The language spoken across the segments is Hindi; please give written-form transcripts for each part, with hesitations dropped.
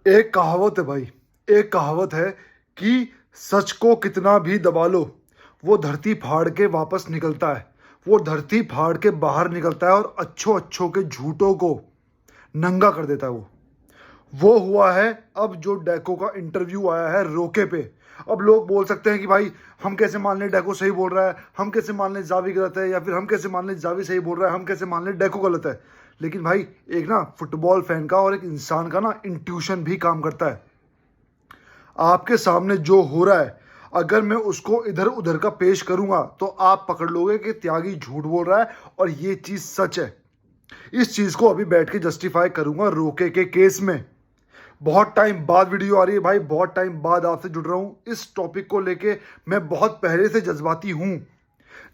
एक कहावत है भाई, एक कहावत है कि सच को कितना भी दबा लो, वो धरती फाड़ के वापस निकलता है। वो धरती फाड़ के बाहर निकलता है और अच्छों अच्छों के झूठों को नंगा कर देता है। वो हुआ है अब जो डेको का इंटरव्यू आया है रोके पे। अब लोग बोल सकते हैं कि भाई हम कैसे मान लें डेको सही बोल रहा है, हम कैसे मान लें जावी गलत है, या फिर हम कैसे मान लें जावी सही बोल रहा है, हम कैसे मान लें डेको गलत है। लेकिन भाई एक ना फुटबॉल फैन का और एक इंसान का ना इंट्यूशन भी काम करता है। आपके सामने जो हो रहा है, अगर मैं उसको इधर उधर का पेश करूंगा तो आप पकड़ लोगे कि त्यागी झूठ बोल रहा है और ये चीज सच है। इस चीज को अभी बैठ के जस्टिफाई करूंगा रोके के केस में। बहुत टाइम बाद वीडियो आ रही है भाई, बहुत टाइम बाद आपसे जुड़ रहा हूं इस टॉपिक को लेके। मैं बहुत पहले से जज्बाती हूं।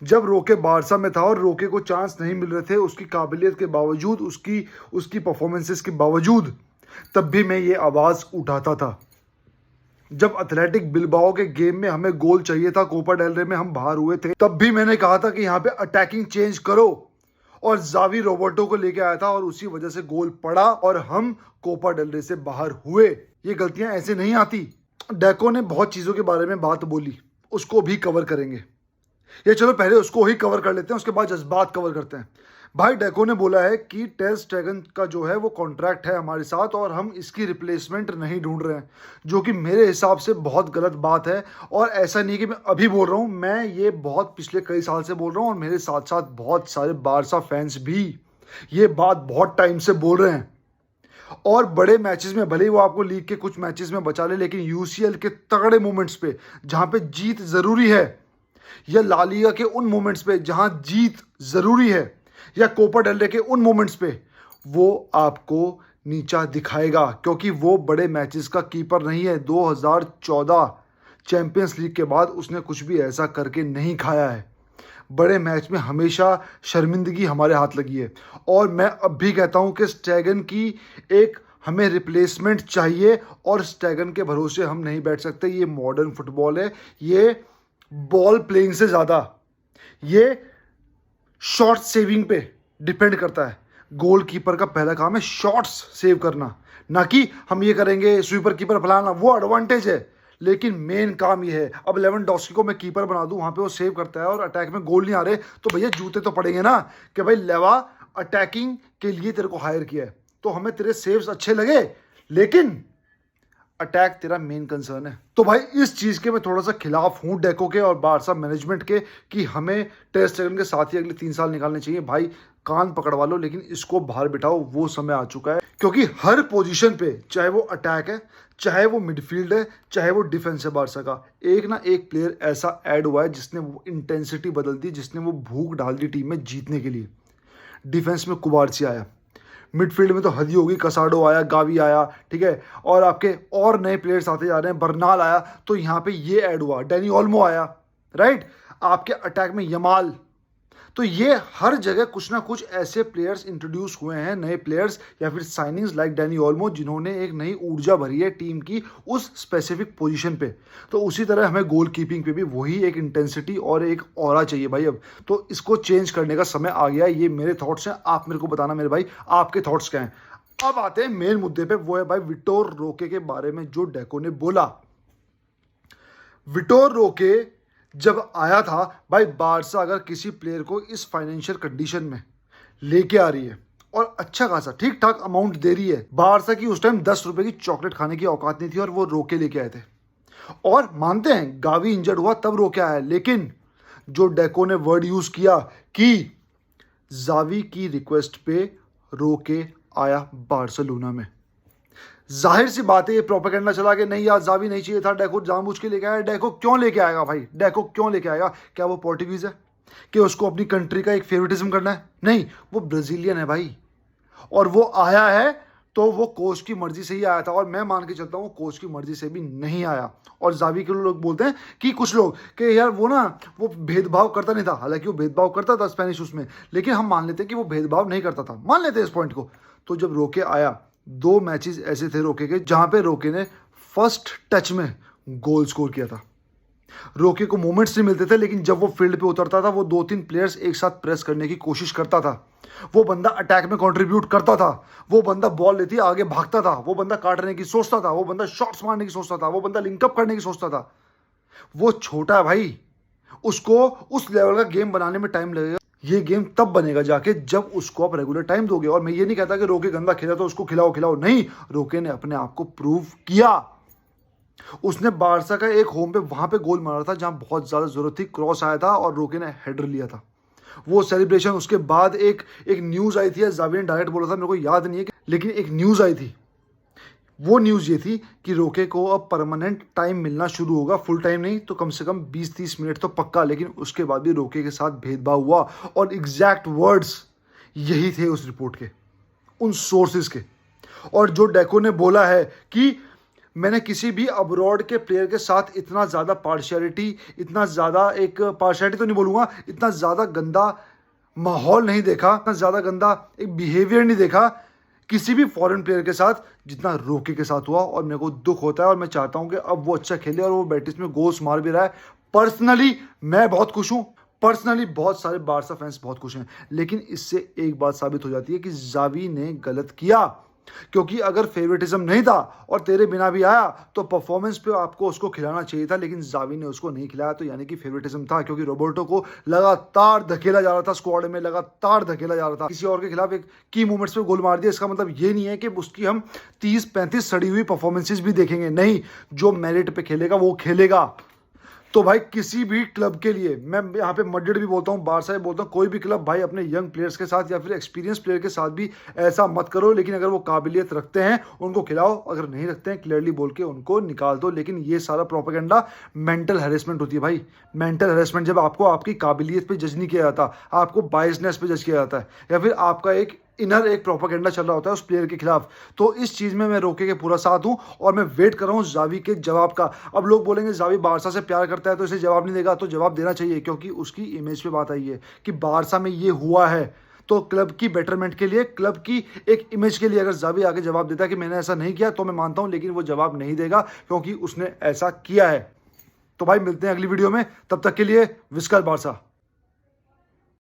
जब रोके बारसा में था और रोके को चांस नहीं मिल रहे थे उसकी काबिलियत के बावजूद, उसकी उसकी परफॉर्मेंसेस के बावजूद, तब भी मैं ये आवाज उठाता था। जब एथलेटिक बिलबाओ के गेम में हमें गोल चाहिए था, कोपा डेल रे में हम बाहर हुए थे, तब भी मैंने कहा था कि यहाँ पे अटैकिंग चेंज करो, और जावी रोबर्टो को लेके आया था और उसी वजह से गोल पड़ा और हम कोपा डेल रे से बाहर हुए। ये गलतियां ऐसे नहीं आती। डेको ने बहुत चीजों के बारे में बात बोली, उसको भी कवर करेंगे। ये चलो पहले उसको ही कवर कर लेते हैं, उसके बाद जज्बात कवर करते हैं। भाई डेको ने बोला है कि टेर स्टेगन का जो है वो कॉन्ट्रैक्ट है हमारे साथ और हम इसकी रिप्लेसमेंट नहीं ढूंढ रहे हैं, जो कि मेरे हिसाब से बहुत गलत बात है। और ऐसा नहीं कि मैं अभी बोल रहा हूँ, मैं ये बहुत पिछले कई साल से बोल रहा हूँ और मेरे साथ साथ बहुत सारे बारसा फैंस भी ये बात बहुत टाइम से बोल रहे हैं। और बड़े मैचेस में भले ही वो आपको लीग के कुछ मैचेस में बचा ले, लेकिन यूसीएल के तगड़े मोमेंट्स पे जहां पे जीत जरूरी है, या ला लीगा के उन मोमेंट्स पे जहां जीत जरूरी है, या कोपा डेल रे के उन मोमेंट्स पे वो आपको नीचा दिखाएगा, क्योंकि वो बड़े मैचेस का कीपर नहीं है। 2014 चैंपियंस लीग के बाद उसने कुछ भी ऐसा करके नहीं खाया है। बड़े मैच में हमेशा शर्मिंदगी हमारे हाथ लगी है। और मैं अब भी कहता हूं कि स्टैगन की एक हमें रिप्लेसमेंट चाहिए, और स्टैगन के भरोसे हम नहीं बैठ सकते। ये मॉडर्न फुटबॉल है, ये बॉल प्लेइंग से ज़्यादा ये शॉट सेविंग पे डिपेंड करता है। गोलकीपर का पहला काम है शॉट्स सेव करना, ना कि हम ये करेंगे स्वीपर कीपर फलाना, वो एडवांटेज है। लेकिन मेन काम ये है, अब लेवेंडोस्की को मैं कीपर बना दूं, वहां पे वो सेव करता है और अटैक में गोल नहीं आ रहे, तो भैया जूते तो पड़ेंगे ना कि भाई लेवा अटैकिंग के लिए तेरे को हायर किया है, तो हमें तेरे सेव्स अच्छे लगे, लेकिन अटैक तेरा मेन कंसर्न है। तो भाई इस चीज के मैं थोड़ा सा खिलाफ हूं डेको के और बारसा मैनेजमेंट के, कि हमें टेर स्टेगन के साथ ही अगले 3 साल निकालने चाहिए। भाई कान पकड़वा लो, लेकिन इसको बाहर बिठाओ, वो समय आ चुका है। क्योंकि हर पोजीशन पे, चाहे वो अटैक है, चाहे वो मिडफील्ड है, चाहे वो डिफेंस है, बारसा का एक ना एक प्लेयर ऐसा ऐड हुआ है जिसने वो इंटेंसिटी बदल दी, जिसने वो भूख डाल दी टीम में जीतने के लिए। डिफेंस में कुबारसी आया, मिडफील्ड में तो हदी होगी, कसाडो आया, गावी आया, ठीक है, और आपके और नए प्लेयर्स आते जा रहे हैं, बर्नाल आया, तो यहाँ पे ये ऐड हुआ, डैनी ओल्मो आया, राइट। आपके अटैक में यमाल, तो ये हर जगह कुछ ना कुछ ऐसे प्लेयर्स इंट्रोड्यूस हुए हैं, नए प्लेयर्स या फिर साइनिंग्स लाइक डैनी ओल्मो, जिन्होंने एक नई ऊर्जा भरी है टीम की उस स्पेसिफिक पोजीशन पे। तो उसी तरह हमें गोल कीपिंग पे भी वही एक इंटेंसिटी और एक ऑरा चाहिए भाई अब। तो इसको चेंज करने का समय आ गया। ये मेरे थॉट्स हैं, आप मेरे को बताना मेरे भाई आपके थॉट्स क्या हैं। अब आते हैं मेन मुद्दे पे, वो है भाई विटोर रोके के बारे में जो डेको ने बोला। विटोर रोके जब आया था, भाई बारसा अगर किसी प्लेयर को इस फाइनेंशियल कंडीशन में लेके आ रही है और अच्छा खासा ठीक ठाक अमाउंट दे रही है, बारसा की उस टाइम 10 रुपए की चॉकलेट खाने की औकात नहीं थी, और वो रोके लेके आए थे। और मानते हैं गावी इंजर्ड हुआ तब रोके आया, लेकिन जो डेको ने वर्ड यूज किया कि जावी की रिक्वेस्ट पे रोके आया बार्सिलोना में, जाहिर सी बात है ये प्रोपेगेंडा चला कि नहीं यार जावी नहीं चाहिए था, डेको जानबूझ के लेके आया। डेको क्यों लेके आएगा भाई, डेको क्यों लेके आएगा? क्या वो पोर्टुगीज है कि उसको अपनी कंट्री का एक फेवरेटिज्म करना है? नहीं, वो ब्राजीलियन है भाई, और वो आया है तो वो कोच की मर्जी से ही आया था, और मैं मान के चलता हूँ कोच की मर्जी से भी नहीं आया। और जावी के लोग बोलते हैं कि कुछ लोग कि यार वो ना वो भेदभाव करता नहीं था, हालांकि वो भेदभाव करता था स्पेनिश उसमें, लेकिन हम मान लेते हैं कि वो भेदभाव नहीं करता था, मान लेते हैं इस पॉइंट को। तो जब रोके आया, 2 मैचेस ऐसे थे रोके के जहां पे रोके ने फर्स्ट टच में गोल स्कोर किया था। रोके को मोमेंट्स नहीं मिलते थे, लेकिन जब वो फील्ड पे उतरता था वो 2-3 प्लेयर्स एक साथ प्रेस करने की कोशिश करता था। वो बंदा अटैक में कंट्रीब्यूट करता था, वो बंदा बॉल लेती आगे भागता था, वो बंदा काटने की सोचता था, वो बंदा शॉट्स मारने की सोचता था, वो बंदा लिंकअप करने की सोचता था। वो छोटा है भाई, उसको उस लेवल का गेम बनाने में टाइम लगेगा। ये गेम तब बनेगा जाके जब उसको आप रेगुलर टाइम दोगे। और मैं ये नहीं कहता कि रोके गंदा खेला तो उसको खिलाओ, नहीं। रोके ने अपने आप को प्रूव किया। उसने बारसा का एक होम पे वहां पे गोल मारा था जहां बहुत ज्यादा जरूरत थी, क्रॉस आया था और रोके ने हेडर लिया था। वो सेलिब्रेशन उसके बाद एक न्यूज आई थी, जावी ने डायरेक्ट बोला था, मेरे को याद नहीं है लेकिन एक न्यूज आई थी। वो न्यूज़ ये थी कि रोके को अब परमानेंट टाइम मिलना शुरू होगा, फुल टाइम नहीं तो कम से कम 20-30 मिनट तो पक्का। लेकिन उसके बाद भी रोके के साथ भेदभाव हुआ और एग्जैक्ट वर्ड्स यही थे उस रिपोर्ट के, उन सोर्सेज के। और जो डेको ने बोला है कि मैंने किसी भी अब्रॉड के प्लेयर के साथ इतना ज़्यादा पार्शियलिटी, इतना ज़्यादा एक पार्शियलिटी तो नहीं बोलूँगा, इतना ज़्यादा गंदा माहौल नहीं देखा, इतना ज़्यादा गंदा एक बिहेवियर नहीं देखा किसी भी फॉरेन प्लेयर के साथ जितना रोके के साथ हुआ। और मेरे को दुख होता है और मैं चाहता हूं कि अब वो अच्छा खेले और वो बेटिस में गोल्स मार भी रहा है। पर्सनली मैं बहुत खुश हूं, पर्सनली बहुत सारे बारसा फैंस बहुत खुश हैं। लेकिन इससे एक बात साबित हो जाती है कि जावी ने गलत किया, क्योंकि अगर फेवरेटिज्म नहीं था और तेरे बिना भी आया तो परफॉर्मेंस पे आपको उसको खिलाना चाहिए था, लेकिन जावी ने उसको नहीं खिलाया, तो यानी कि फेवरेटिज्म था। क्योंकि रोबर्टो को लगातार धकेला जा रहा था, स्क्वाड में लगातार धकेला जा रहा था, किसी और के खिलाफ एक की मोमेंट्स पे गोल मार दिया। इसका मतलब ये नहीं है कि उसकी हम 30-35 सड़ी हुई परफॉर्मेंसेज भी देखेंगे, नहीं। जो मेरिट पे खेलेगा वो खेलेगा। तो भाई किसी भी क्लब के लिए, मैं यहाँ पे मैड्रिड भी बोलता हूँ, बारसा भी बोलता हूँ, कोई भी क्लब भाई अपने यंग प्लेयर्स के साथ या फिर एक्सपीरियंस प्लेयर के साथ भी ऐसा मत करो। लेकिन अगर वो काबिलियत रखते हैं उनको खिलाओ, अगर नहीं रखते हैं क्लियरली बोल के उनको निकाल दो। लेकिन ये सारा प्रोपेगेंडा मेंटल हैरेसमेंट होती है भाई, मेंटल हैरेसमेंट। जब आपको आपकी काबिलियत पे जज नहीं किया जाता, आपको बायसनेस पे जज किया जाता है, या फिर आपका एक इनर एक प्रोपेगेंडा चल रहा होता है उस प्लेयर के खिलाफ, तो इस चीज में मैं रोके के पूरा साथ हूं। और मैं वेट कर रहा हूं जावी के जवाब का। अब लोग बोलेंगे जावी बारसा से प्यार करता है तो इसे जवाब नहीं देगा, तो जवाब देना चाहिए, क्योंकि उसकी इमेज पे बात आई है कि बारसा में ये हुआ है। तो क्लब की बेटरमेंट के लिए, क्लब की एक इमेज के लिए अगर जावी आगे जवाब देता है कि मैंने ऐसा नहीं किया, तो मैं मानता हूं। लेकिन वो जवाब नहीं देगा क्योंकि उसने ऐसा किया है। तो भाई मिलते हैं अगली वीडियो में, तब तक के लिए विस्कल बारसा।